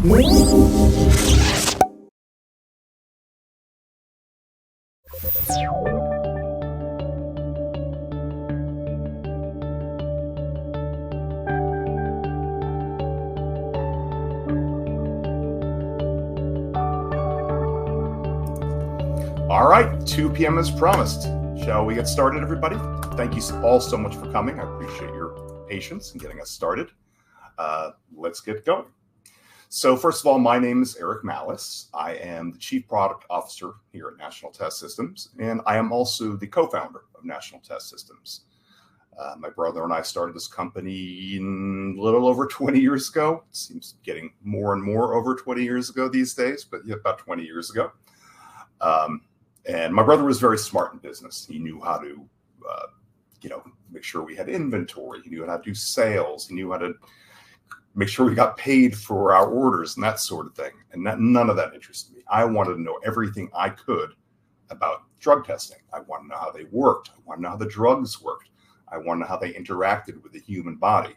All right, 2 p.m. as promised. Shall we get started, everybody? Thank you all so much for coming. I appreciate your patience in getting us started. Let's get going. So first of all, my name is Eric Malice. I am the Chief Product Officer here at National Test Systems, and I am also the co-founder of National Test Systems. My brother and I started this company a little over 20 years ago. It seems getting more and more over 20 years ago these days, but yeah, about 20 years ago. And my brother was very smart in business. He knew how to, make sure we had inventory. He knew how to do sales. He knew how to make sure we got paid for our orders and that sort of thing. And none of that interested me. I wanted to know everything I could about drug testing. I wanted to know how they worked. I wanted to know how the drugs worked. I wanted to know how they interacted with the human body.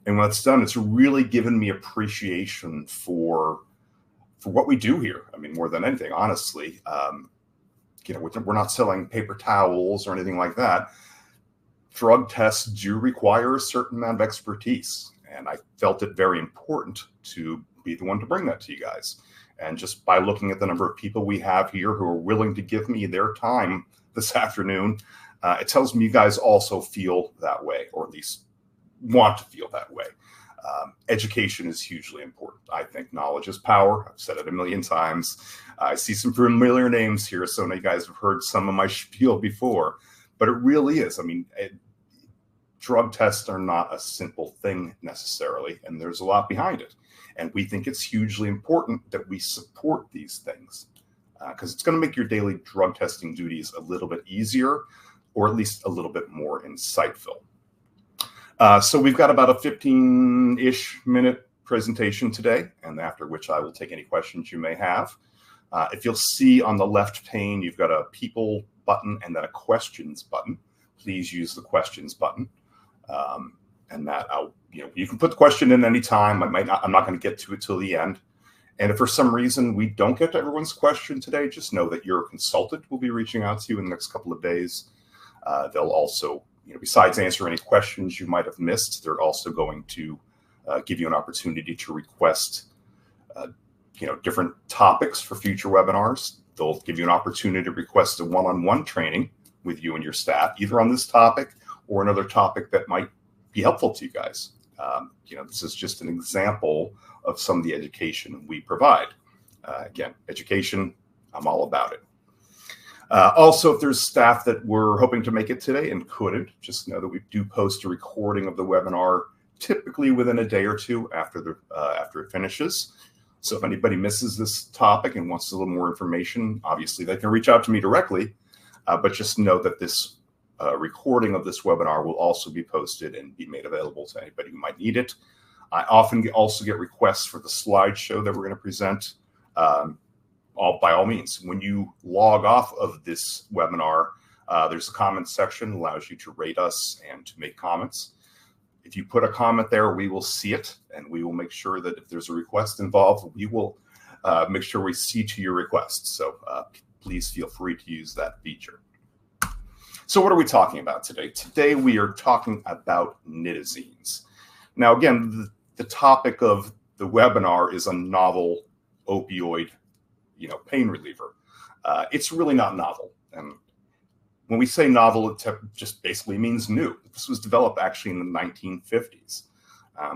And when it's done, it's really given me appreciation for what we do here. I mean, more than anything, honestly, we're not selling paper towels or anything like that. Drug tests do require a certain amount of expertise. And I felt it very important to be the one to bring that to you guys. And just by looking at the number of people we have here who are willing to give me their time this afternoon, it tells me you guys also feel that way, or at least want to feel that way. Education is hugely important. I think knowledge is power. I've said it a million times. I see some familiar names here, so you guys have heard some of my spiel before, but it really is. I mean, drug tests are not a simple thing necessarily, and there's a lot behind it. And we think it's hugely important that we support these things because it's going to make your daily drug testing duties a little bit easier, or at least a little bit more insightful. So we've got about a 15-ish minute presentation today, and after which I will take any questions you may have. If you'll see on the left pane, you've got a people button and then a questions button. Please use the questions button. And that you can put the question in any time. I'm not going to get to it till the end. And if for some reason we don't get to everyone's question today, just know that your consultant will be reaching out to you in the next couple of days. They'll also, besides answer any questions you might have missed, they're also going to give you an opportunity to request, different topics for future webinars. They'll give you an opportunity to request a one-on-one training with you and your staff, either on this topic or another topic that might be helpful to you guys. This is just an example of some of the education we provide. Again, education, I'm all about it. Also, if there's staff that were hoping to make it today and couldn't, just know that we do post a recording of the webinar typically within a day or two after it finishes. So if anybody misses this topic and wants a little more information, obviously they can reach out to me directly, but just know that this recording of this webinar will also be posted and be made available to anybody who might need it. I often also get requests for the slideshow that we're going to present. By all means, when you log off of this webinar, there's a comment section that allows you to rate us and to make comments. If you put a comment there, we will see it, and we will make sure that if there's a request involved, we will make sure we see to your request. So please feel free to use that feature. So what are we talking about today? Today we are talking about Nitazines. Now, again, the topic of the webinar is a novel opioid pain reliever. It's really not novel. And when we say novel, it just basically means new. This was developed actually in the 1950s.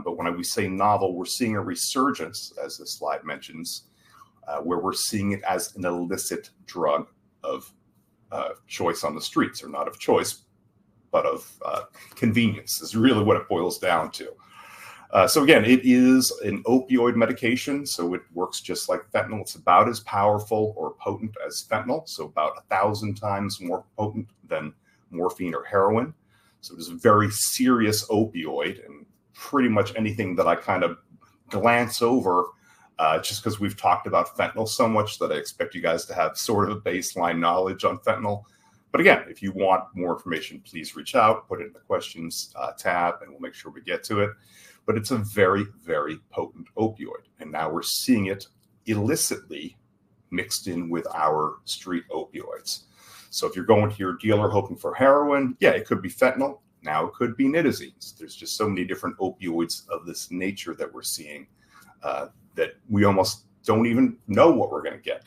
But when we say novel, we're seeing a resurgence, as this slide mentions, where we're seeing it as an illicit drug of choice on the streets, or not of choice, but of convenience is really what it boils down to. So again, it is an opioid medication, so it works just like fentanyl. It's about as powerful or potent as fentanyl, so about 1,000 times more potent than morphine or heroin. So it is a very serious opioid, and pretty much anything that I kind of glance over, just because we've talked about fentanyl so much that I expect you guys to have sort of a baseline knowledge on fentanyl. But again, if you want more information, please reach out, put it in the questions tab, and we'll make sure we get to it. but it's a very, very potent opioid. And now we're seeing it illicitly mixed in with our street opioids. So if you're going to your dealer hoping for heroin, yeah, it could be fentanyl. Now it could be Nitazines. There's just so many different opioids of this nature that we're seeing that we almost don't even know what we're going to get.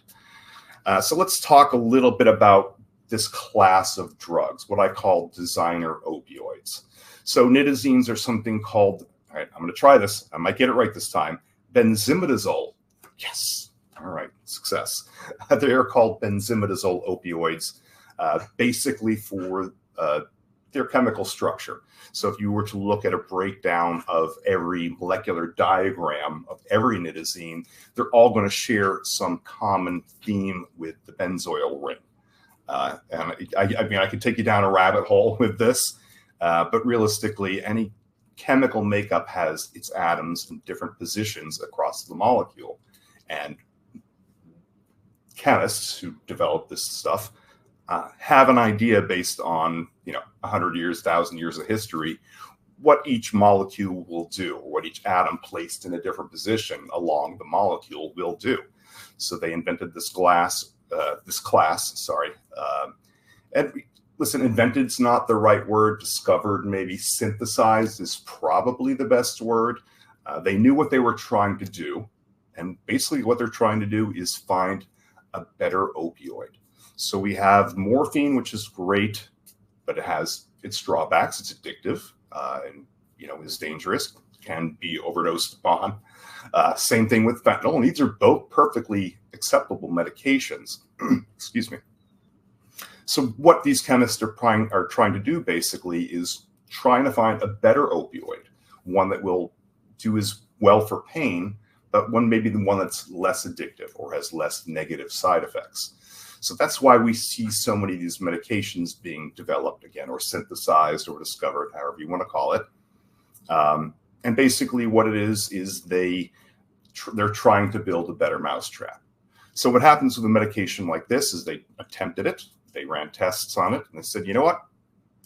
So let's talk a little bit about this class of drugs, what I call designer opioids. So Nitazines are something called, all right, I'm going to try this. I might get it right this time. Benzimidazole. Yes. All right. Success. They are called benzimidazole opioids, basically for their chemical structure. So if you were to look at a breakdown of every molecular diagram of every nitazine, they're all going to share some common theme with the benzoyl ring. And I mean, I could take you down a rabbit hole with this, but realistically, any chemical makeup has its atoms in different positions across the molecule. And chemists who develop this stuff have an idea based on, 100 years, 1,000 years of history, what each molecule will do, or what each atom placed in a different position along the molecule will do. So they invented this class. And listen, invented's not the right word. Discovered, maybe synthesized is probably the best word. They knew what they were trying to do. And basically what they're trying to do is find a better opioid. So we have morphine, which is great, but it has its drawbacks. It's addictive and, is dangerous, can be overdosed upon. Same thing with fentanyl. And these are both perfectly acceptable medications. Excuse me. So what these chemists are trying to do basically is trying to find a better opioid, one that will do as well for pain, but maybe the one that's less addictive or has less negative side effects. So that's why we see so many of these medications being developed again, or synthesized, or discovered, however you want to call it. And basically what it is they're trying to build a better mousetrap. So what happens with a medication like this is they attempted it, they ran tests on it, and they said, you know what?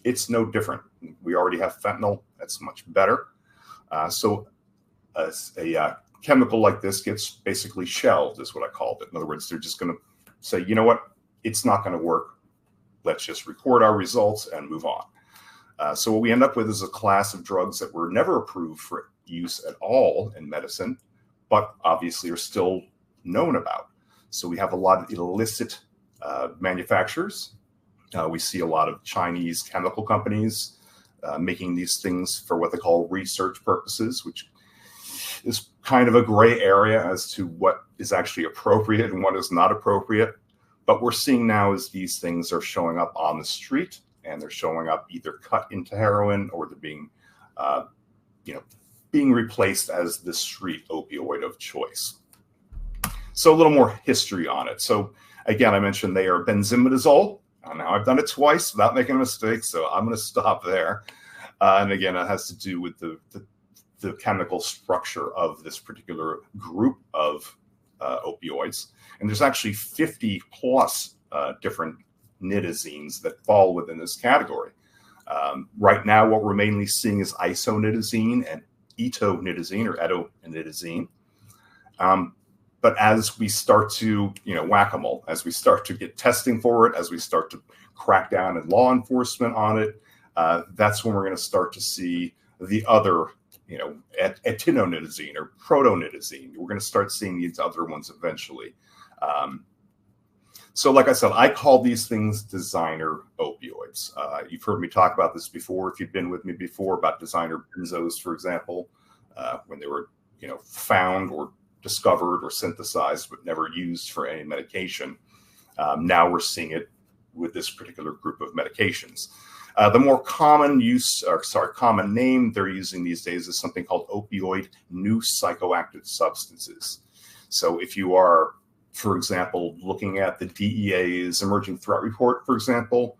It's no different. We already have fentanyl. That's much better. So a chemical like this gets basically shelved, is what I called it. In other words, they're just going to say, you know what, it's not going to work. Let's just record our results and move on. So what we end up with is a class of drugs that were never approved for use at all in medicine, but obviously are still known about. So we have a lot of illicit manufacturers. We see a lot of Chinese chemical companies making these things for what they call research purposes, which is kind of a gray area as to what is actually appropriate and what is not appropriate. But we're seeing now is these things are showing up on the street, and they're showing up either cut into heroin, or they're being replaced as the street opioid of choice. So a little more history on it. So again, I mentioned they are benzimidazole. Now I've done it twice without making a mistake, so I'm going to stop there. And again, it has to do with the chemical structure of this particular group of opioids. And there's actually 50 plus different nitazines that fall within this category. Right now, what we're mainly seeing is isonitazine and etonitazine, or etonitazine. But as we start to, whack-a-mole, as we start to get testing for it, as we start to crack down in law enforcement on it, that's when we're going to start to see the other, etonitazine or protonitazine. We're going to start seeing these other ones eventually. So like I said, I call these things designer opioids. You've heard me talk about this before, if you've been with me before, about designer benzos, for example, when they were, found or discovered or synthesized, but never used for any medication. Now we're seeing it with this particular group of medications. The more common common name they're using these days is something called opioid new psychoactive substances. So if you are, for example, looking at the DEA's emerging threat report, for example,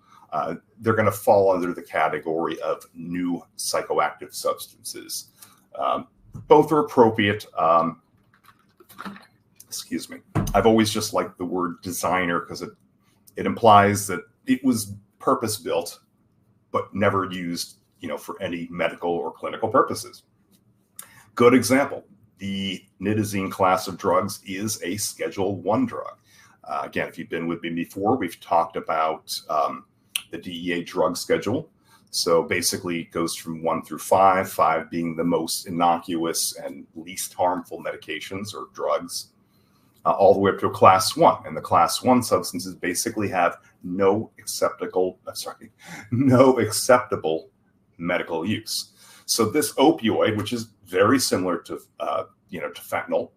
they're going to fall under the category of new psychoactive substances. Both are appropriate. Excuse me. I've always just liked the word designer because it implies that it was purpose-built, but never used, for any medical or clinical purposes. Good example. The Nitazine class of drugs is a Schedule I drug. Again, if you've been with me before, we've talked about the DEA drug schedule. So basically it goes from 1 through 5, 5 being the most innocuous and least harmful medications or drugs, all the way up to a class 1. And the class 1 substances basically have no acceptable medical use. So this opioid, which is very similar to to fentanyl,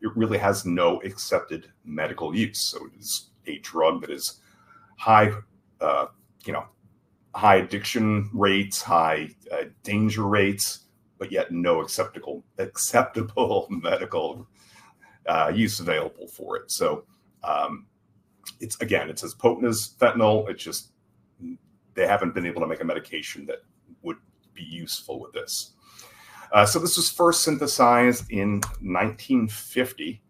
it really has no accepted medical use. So it is a drug that is high, high addiction rates, high danger rates, but yet no acceptable medical use available for it. So it's as potent as fentanyl. It's just they haven't been able to make a medication that would be useful with this. So this was first synthesized in 1950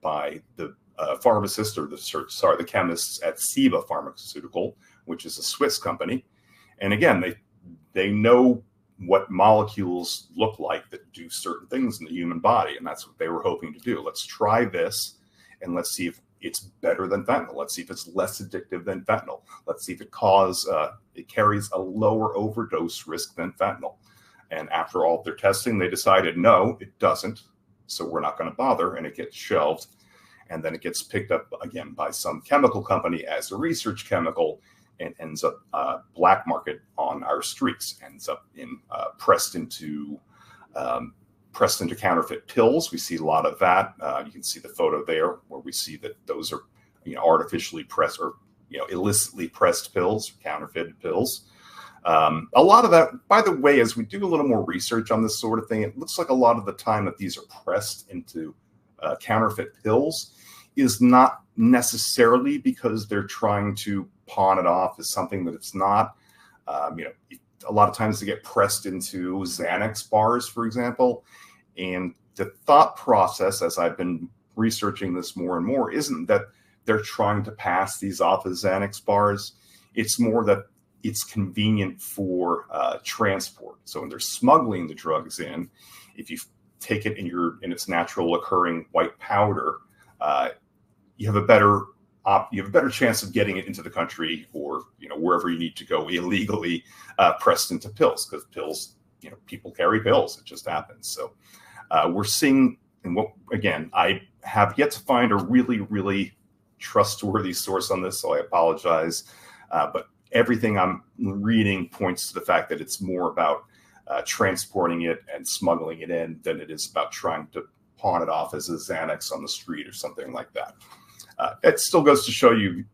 by the pharmacists or the chemists at Ciba Pharmaceutical, which is a Swiss company. And again, they know what molecules look like that do certain things in the human body, and that's what they were hoping to do. Let's try this, and let's see if it's better than fentanyl. Let's see if it's less addictive than fentanyl. Let's see if it carries a lower overdose risk than fentanyl. And after all their testing, they decided, no, it doesn't. So we're not going to bother. And it gets shelved. And then it gets picked up again by some chemical company as a research chemical and ends up black market on our streets, ends up pressed into counterfeit pills. We see a lot of that. You can see the photo there where we see that those are artificially pressed or illicitly pressed pills, counterfeited pills. A lot of that, by the way, as we do a little more research on this sort of thing, it looks like a lot of the time that these are pressed into counterfeit pills is not necessarily because they're trying to pawn it off as something that it's not. A lot of times they get pressed into Xanax bars, for example. And the thought process, as I've been researching this more and more, isn't that they're trying to pass these off as Xanax bars. It's more that it's convenient for transport. So when they're smuggling the drugs in, if you take it in its natural occurring white powder, you have a better chance of getting it into the country or wherever you need to go illegally, pressed into pills, because pills, people carry pills. It just happens. So we're seeing, and I have yet to find a really, really trustworthy source on this, so I apologize. But everything I'm reading points to the fact that it's more about transporting it and smuggling it in than it is about trying to pawn it off as a Xanax on the street or something like that. It still goes to show you,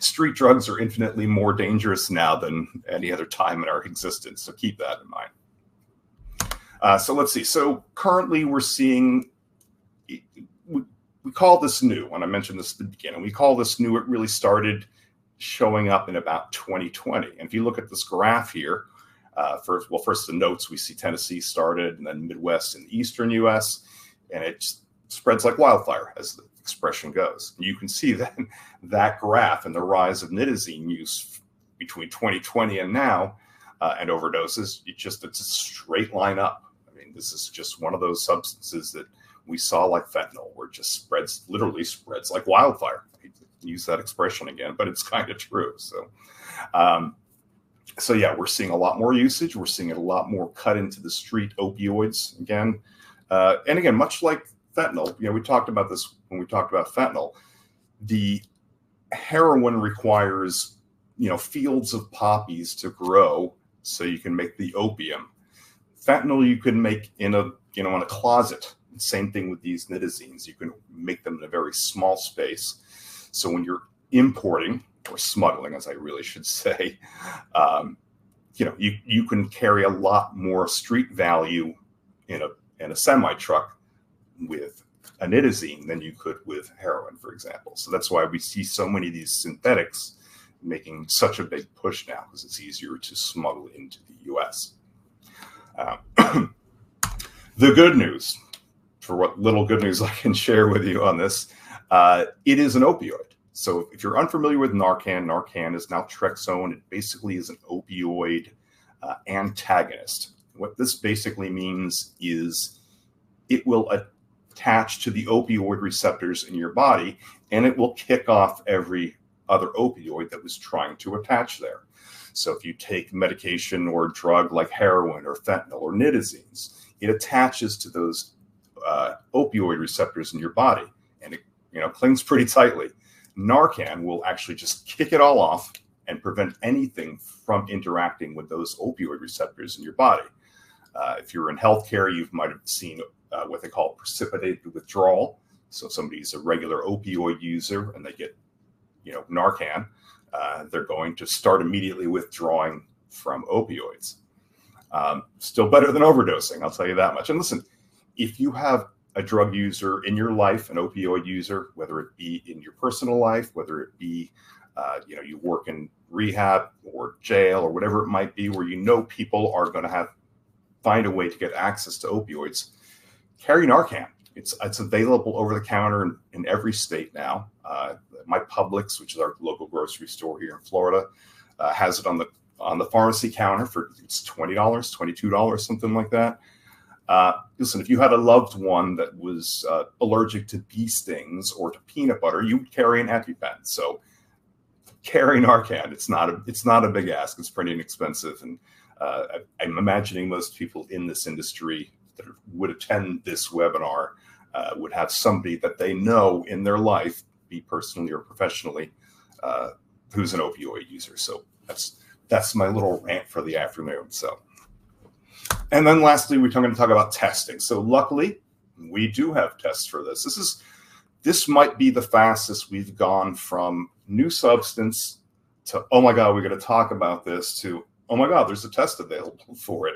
street drugs are infinitely more dangerous now than any other time in our existence. So keep that in mind. So let's see. So currently we're seeing, we call this new, when I mentioned this at the beginning, we call this new. It really started showing up in about 2020. And if you look at this graph here, first the notes, we see Tennessee started and then Midwest and Eastern US, and it spreads like wildfire, as the expression goes. And you can see that graph and the rise of Nitazine use between 2020 and now, and overdoses, it's a straight line up. I mean, this is just one of those substances that we saw like fentanyl, where it just literally spreads like wildfire. Use that expression again, but it's kind of true. So, yeah, we're seeing a lot more usage. We're seeing it a lot more cut into the street opioids again. And again, much like fentanyl, we talked about this when we talked about fentanyl. The heroin requires, fields of poppies to grow so you can make the opium. Fentanyl you can make in in a closet. Same thing with these Nitazines. You can make them in a very small space. So when you're importing or smuggling, as I really should say, you can carry a lot more street value in a semi truck with a Nitazine than you could with heroin, for example. So that's why we see so many of these synthetics making such a big push now, because it's easier to smuggle into the U.S. The good news, for what little good news I can share with you on this, it is an opioid. So if you're unfamiliar with Narcan is naltrexone. It basically is an opioid antagonist. What this basically means is it will attach to the opioid receptors in your body, and it will kick off every other opioid that was trying to attach there. So if you take medication or a drug like heroin or fentanyl or Nitazines, it attaches to those opioid receptors in your body, and it clings pretty tightly. Narcan will actually just kick it all off and prevent anything from interacting with those opioid receptors in your body. If you're in healthcare, you might have seen what they call precipitated withdrawal. So if somebody's a regular opioid user and they get Narcan, they're going to start immediately withdrawing from opioids. Still better than overdosing, I'll tell you that much. And listen, if you have a drug user in your life, an opioid user, whether it be in your personal life, whether it be you work in rehab or jail or whatever it might be, where people are going to find a way to get access to opioids, carry Narcan. It's available over the counter in every state now. My Publix, which is our local grocery store here in Florida, has it on the pharmacy counter for it's $20, $22, something like that. Listen, if you had a loved one that was allergic to bee stings or to peanut butter, you would carry an EpiPen. So carry Narcan. It's not a big ask. It's pretty inexpensive, and I'm imagining most people in this industry that would attend this webinar would have somebody that they know in their life, be personally or professionally, who's an opioid user. So that's my little rant for the afternoon. So, and then lastly, we're going to talk about testing. So luckily, we do have tests for this. This might be the fastest we've gone from new substance to, oh my God, we're going to talk about this, to, oh my God, there's a test available for it.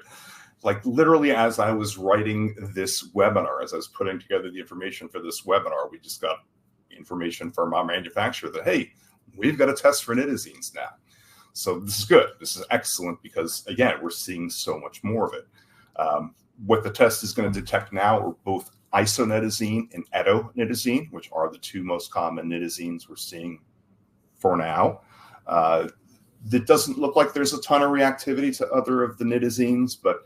Like literally as I was writing this webinar, as I was putting together the information for this webinar, we just got information from our manufacturer that, hey, we've got a test for Nitazines now. So this is good. This is excellent because, again, we're seeing so much more of it. What the test is going to detect now are both isonitazine and etonitazine, which are the two most common nitazines we're seeing for now. It doesn't look like there's a ton of reactivity to other of the nitazines, but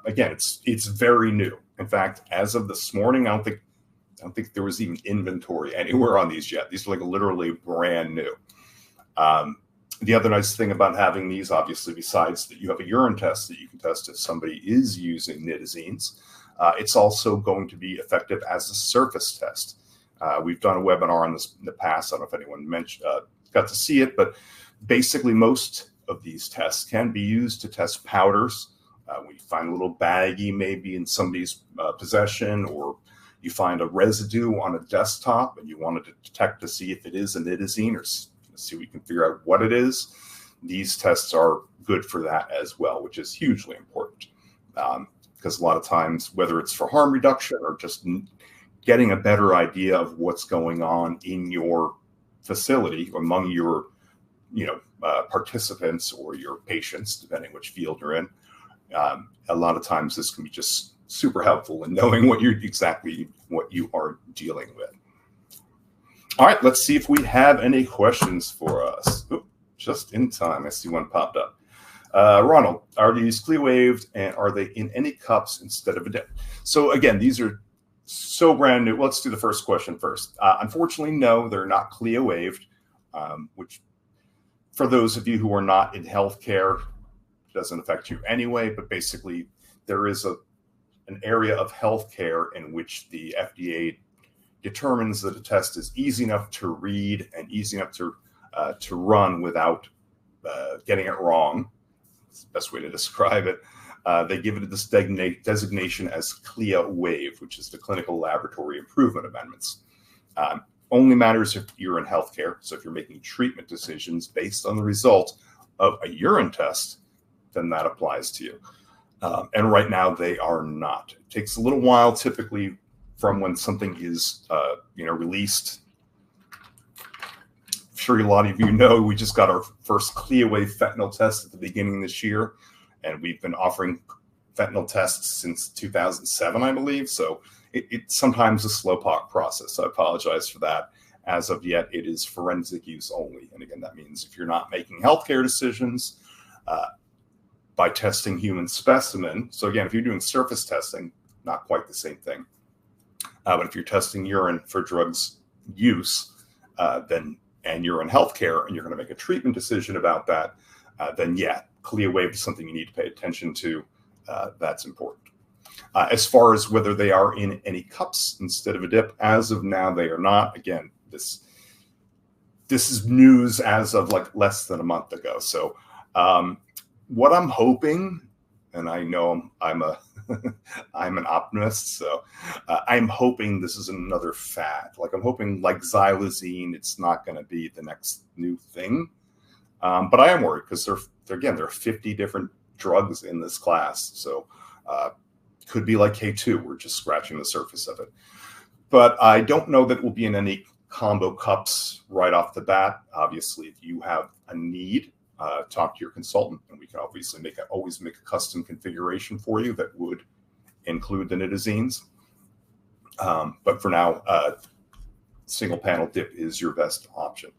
again, it's very new. In fact, as of this morning, I don't think there was even inventory anywhere on these yet. These are like literally brand new. The other nice thing about having these, obviously, besides that you have a urine test that you can test if somebody is using Nitazines, it's also going to be effective as a surface test. We've done a webinar on this in the past. I don't know if anyone got to see it, but basically most of these tests can be used to test powders. When you find a little baggie maybe in somebody's possession, or you find a residue on a desktop and you want to detect to see if it is a Nitazine, or see if we can figure out what it is. These tests are good for that as well, which is hugely important. Because a lot of times, whether it's for harm reduction or just getting a better idea of what's going on in your facility among your participants or your patients, depending which field you're in, a lot of times this can be just super helpful in knowing what you are dealing with. All right, let's see if we have any questions for us. Oop, just in time. I see one popped up. Ronald, are these CLIA waived, and are they in any cups instead of a dip? So again, these are so brand new. Let's do the first question first. Unfortunately, no, they're not CLIA waived, which for those of you who are not in healthcare, doesn't affect you anyway, but basically there is an area of healthcare in which the FDA determines that a test is easy enough to read and easy enough to run without getting it wrong. That's the best way to describe it. They give it this designation as CLIA waived, which is the Clinical Laboratory Improvement Amendments. Only matters if you're in healthcare. So if you're making treatment decisions based on the result of a urine test, then that applies to you. And right now they are not. It takes a little while, typically, from when something is released. I'm sure a lot of you know we just got our first CLIA waived fentanyl test at the beginning of this year, and we've been offering fentanyl tests since 2007, I believe. So it's sometimes a slowpoke process. So I apologize for that. As of yet, it is forensic use only. And again, that means if you're not making healthcare decisions, by testing human specimen. So again, if you're doing surface testing, not quite the same thing. But if you're testing urine for drugs use, and you're in healthcare and you're going to make a treatment decision about that, then yeah, CLIA waiver is something you need to pay attention to. That's important. As far as whether they are in any cups instead of a dip, as of now, they are not. Again, this is news as of like less than a month ago. So what I'm hoping, and I know I'm an optimist, so I'm hoping this is another fad. Like I'm hoping, like xylazine, it's not going to be the next new thing. But I am worried because there are 50 different drugs in this class, so could be like K2. We're just scratching the surface of it. But I don't know that it will be in any combo cups right off the bat. Obviously, if you have a need, talk to your consultant, and we can obviously always make a custom configuration for you that would include the Nitazines. But for now, single panel dip is your best option.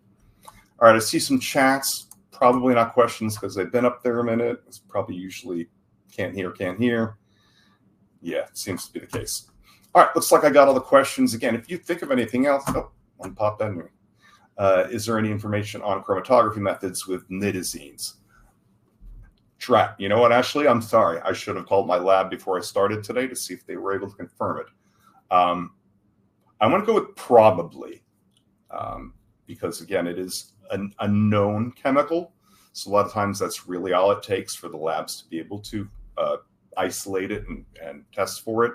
All right, I see some chats, probably not questions because they've been up there a minute. It's probably usually can't hear. Yeah, it seems to be the case. All right, looks like I got all the questions. Again, if you think of anything else, one popped in here. Is there any information on chromatography methods with Nitazines? You know what, Ashley? I'm sorry. I should have called my lab before I started today to see if they were able to confirm it. I'm going to go with probably, because, again, it is a known chemical. So a lot of times that's really all it takes for the labs to be able to isolate it and test for it.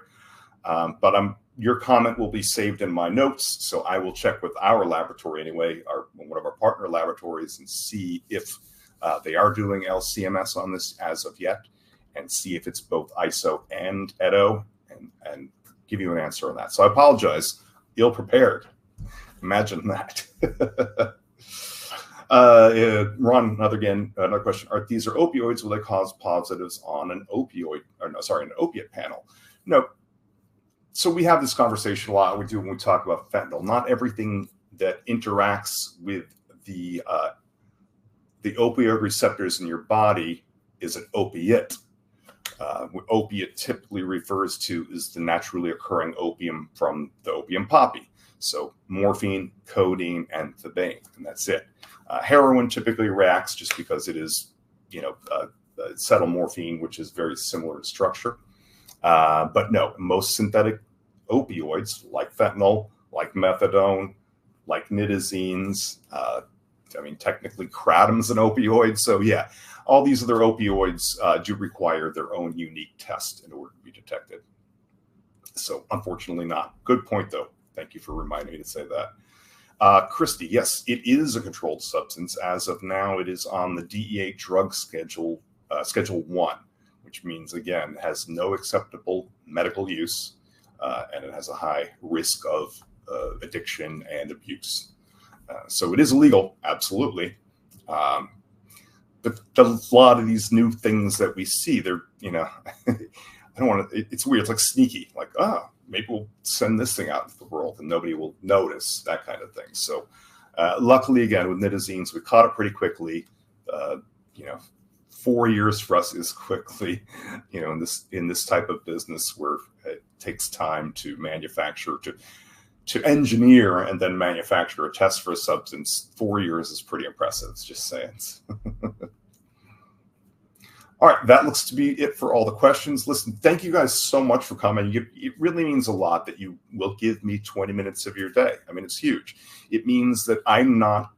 But your comment will be saved in my notes, so I will check with our laboratory anyway, one of our partner laboratories, and see if they are doing LCMS on this as of yet, and see if it's both ISO and EDO, and give you an answer on that. So I apologize, ill prepared. Imagine that. Ron, another question. These are opioids, will they cause positives on an an opiate panel? No. So we have this conversation a lot. We do when we talk about fentanyl. Not everything that interacts with the opioid receptors in your body is an opiate. What opiate typically refers to is the naturally occurring opium from the opium poppy. So morphine, codeine, and thebaine, and that's it. Heroin typically reacts just because it is, acetylmorphine, which is very similar in structure. But no, most synthetic opioids like fentanyl, like methadone, like nitazines, technically kratom's an opioid. So yeah, all these other opioids do require their own unique test in order to be detected. So unfortunately not. Good point though. Thank you for reminding me to say that. Christy, yes, it is a controlled substance. As of now, it is on the DEA drug schedule, Schedule 1, which means, again, has no acceptable medical use, and it has a high risk of addiction and abuse. So it is illegal, absolutely. But a lot of these new things that we see, they're, I don't want to, it's weird. It's like sneaky, like, maybe we'll send this thing out into the world and nobody will notice, that kind of thing. So luckily, again, with Nitazines, we caught it pretty quickly. 4 years for us is quickly, in this type of business where it takes time to manufacture, to engineer and then manufacture a test for a substance. 4 years is pretty impressive, just saying. All right, that looks to be it for all the questions. Listen, thank you guys so much for coming. It really means a lot that you will give me 20 minutes of your day. I mean, it's huge. It means that I'm not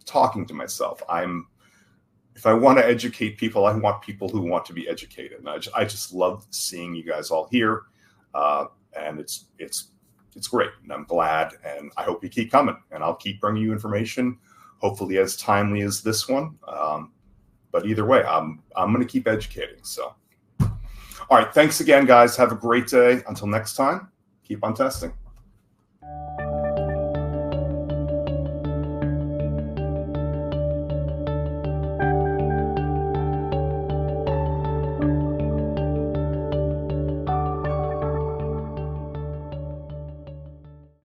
talking to myself. If I want to educate people, I want people who want to be educated. And I just love seeing you guys all here. And it's great. And I'm glad. And I hope you keep coming. And I'll keep bringing you information, hopefully as timely as this one. But either way, I'm going to keep educating. So, all right. Thanks again, guys. Have a great day. Until next time, keep on testing.